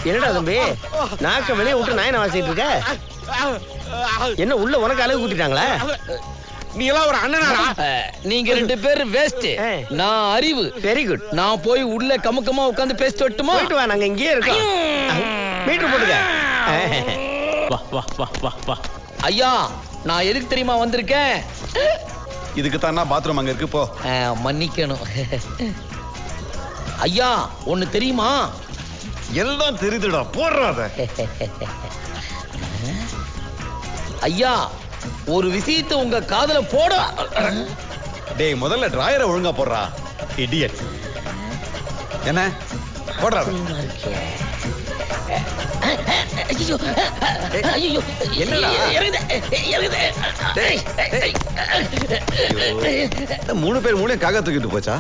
என்னடா தம்பி நாக்க வெளியே விட்டு நாயனை வாசிட்டு இருக்க? என்ன உள்ள உனக்கு அழகு கூட்டிட்டாங்களா? நீ எல்லாம் ஒரு அண்ணனாடா? நீங்க 2 பேரும் வேஸ்ட். நான் அறிவு. Very good. நான் போய் உள்ள கமுக்கமா உட்கார்ந்து பேசிட்டு வரட்டுமா? போயிட்டு வா, நாங்க இங்கேயே இருக்கோம். மீட்டர் போட்டுக்க. வா வா வா வா வா. ஐயா, நான் எதுக்கு தெரியுமா வந்திருக்கேன்? இதுக்கு தானா பாத்ரூம் அங்க இருக்கு, போ. மன்னிக்கணும் ஐயா. ஒண்ணு தெரியுமா? எல்லாம் தெரியுதுடா, போடுறாத. ஐயா, ஒரு விஷயத்தை உங்க காதுல போட. டேய், முதல்ல டிராயரை ஒழுங்கா போடுறா, இடியட். என்ன போடுறாத? என்னடா 3 பேர் மூளையும் காக்கா தூக்கிட்டு போச்சா?